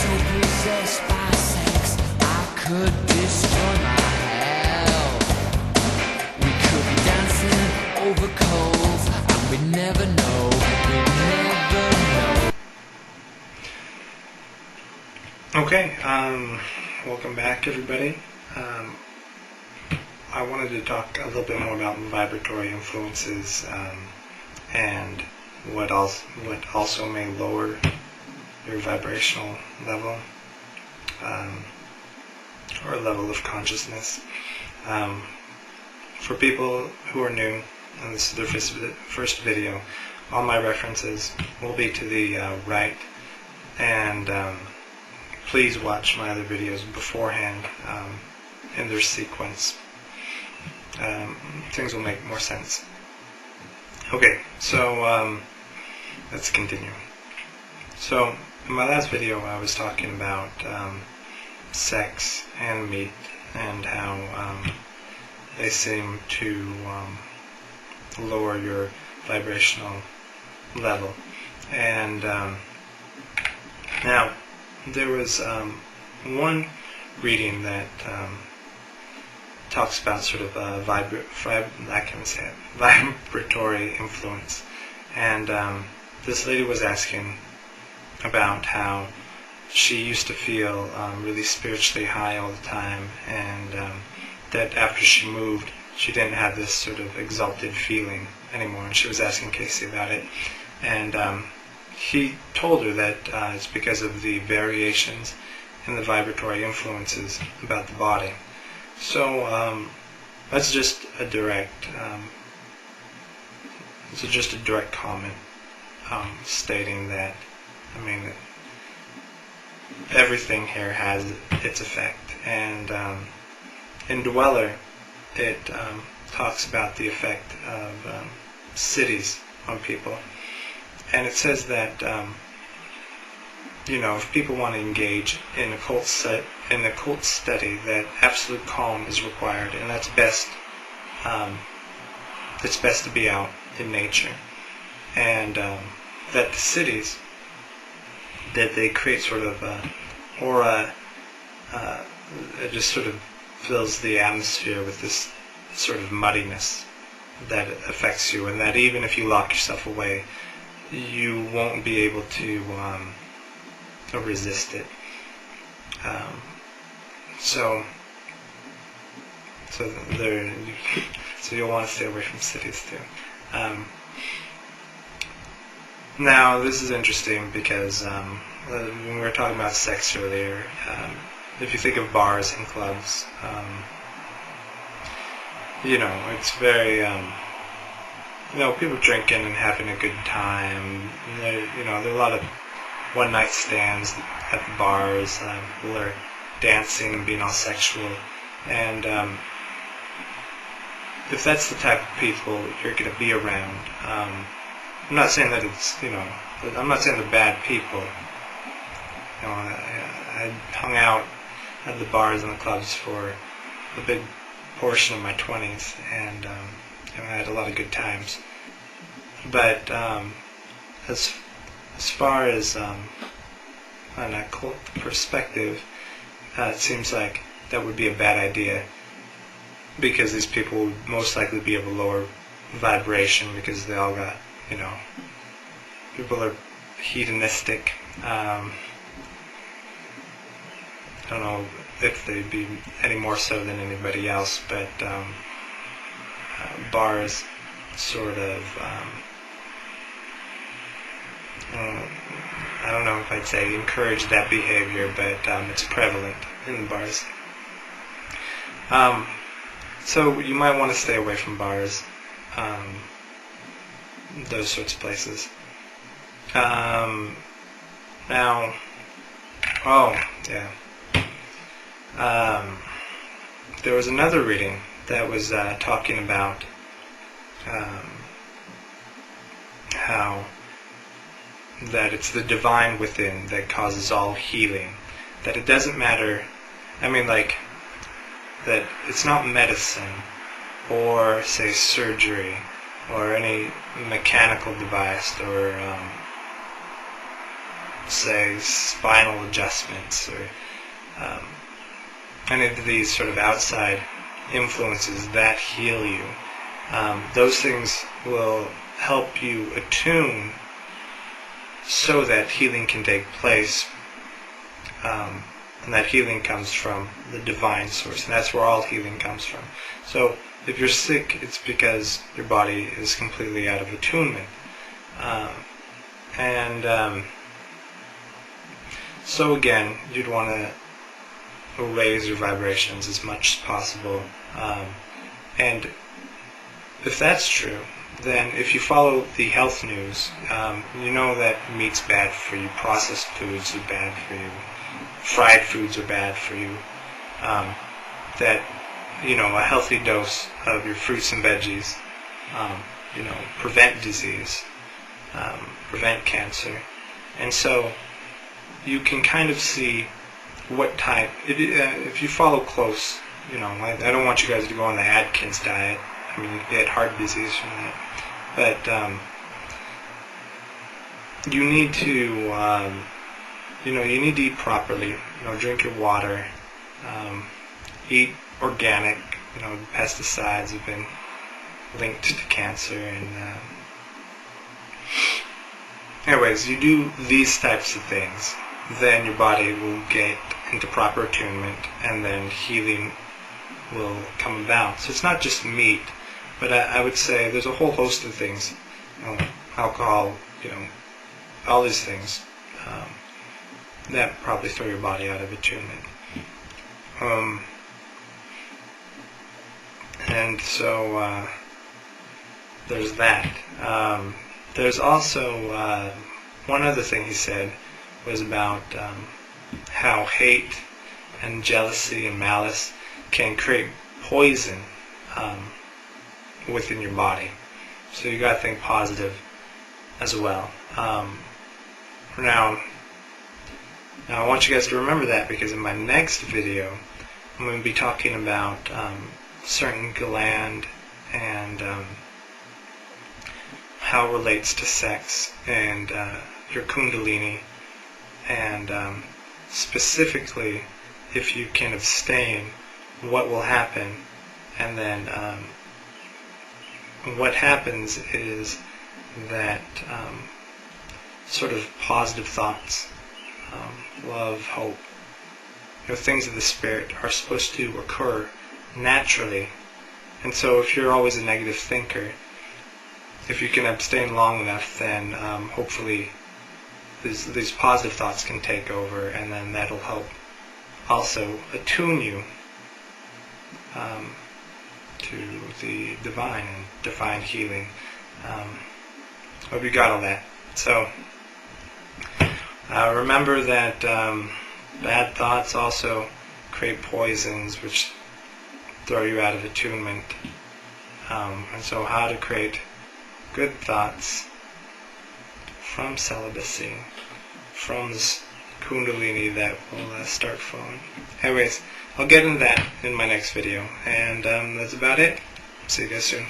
so possessed by sex I could destroy my hell. We could be dancing over coals and we'd never know, we'd never know. Okay, welcome back everybody. I wanted to talk a little bit more about vibratory influences and what also may lower your vibrational level or level of consciousness. For people who are new, and this is their first video, all my references will be to the right, and please watch my other videos beforehand in their sequence. Things will make more sense. Okay, so let's continue. So in my last video I was talking about sex and meat and how they seem to lower your vibrational level. And now there was one reading that talks about sort of vibratory influence, and this lady was asking about how she used to feel really spiritually high all the time, and that after she moved she didn't have this sort of exalted feeling anymore, and she was asking Cayce about it, and he told her that it's because of the variations in the vibratory influences about the body. So that's just a direct comment stating that, I mean, everything here has its effect, and in Dweller it talks about the effect of cities on people, and it says that if people want to engage in a occult study, that absolute calm is required, and that's best. It's best to be out in nature, and that the cities, that they create sort of aura. It just sort of fills the atmosphere with this sort of muddiness that affects you, and that even if you lock yourself away, you won't be able to resist it. So you'll want to stay away from cities too. Now this is interesting because when we were talking about sex earlier, if you think of bars and clubs, it's very people drinking and having a good time. There are a lot of one-night stands at the bars. People are dancing and being all sexual, and if that's the type of people you're going to be around, I'm not saying that it's I'm not saying they're bad people. I hung out at the bars and the clubs for a big portion of my 20s, and I had a lot of good times. But as far as an occult perspective, it seems like that would be a bad idea, because these people would most likely be of a lower vibration, because they all got, people are hedonistic. I don't know if they'd be any more so than anybody else, but bars sort of, I don't know if I'd say encourage that behavior, but it's prevalent in the bars. So you might want to stay away from bars, those sorts of places. There was another reading that was talking about how that it's the divine within that causes all healing, that it doesn't matter, that it's not medicine or, say, surgery or any mechanical device or say, spinal adjustments or any of these sort of outside influences that heal you. Those things will help you attune so that healing can take place, and that healing comes from the divine source, and that's where all healing comes from. So if you're sick, it's because your body is completely out of attunement. So again, you'd want to raise your vibrations as much as possible. And if that's true, then if you follow the health news, you know that meat's bad for you, processed foods are bad for you, fried foods are bad for you, that, a healthy dose of your fruits and veggies, prevent disease, prevent cancer. And so you can kind of see what type, if you follow close, I don't want you guys to go on the Atkins diet. I mean, you get heart disease from that. But you need to, you need to eat properly. Drink your water, eat organic. Pesticides have been linked to cancer, and anyways, you do these types of things, then your body will get into proper attunement, and then healing will come about. So it's not just meat, but I would say there's a whole host of things, alcohol, all these things that probably throw your body out of attunement. And so there's that. There's also one other thing he said was about how hate and jealousy and malice can create poison within your body. So you got to think positive as well. Now I want you guys to remember that, because in my next video I'm going to be talking about certain gland and how it relates to sex and your kundalini, and specifically if you can abstain, what will happen. And then what happens is that sort of positive thoughts, love, hope, things of the spirit are supposed to occur naturally. And so if you're always a negative thinker, if you can abstain long enough, then hopefully these positive thoughts can take over, and then that'll help also attune you to the divine and divine healing. Hope you got all that. So remember that bad thoughts also create poisons which throw you out of attunement. And so how to create good thoughts from celibacy, from this kundalini that will start flowing. Anyways, I'll get into that in my next video, and that's about it. See you guys soon.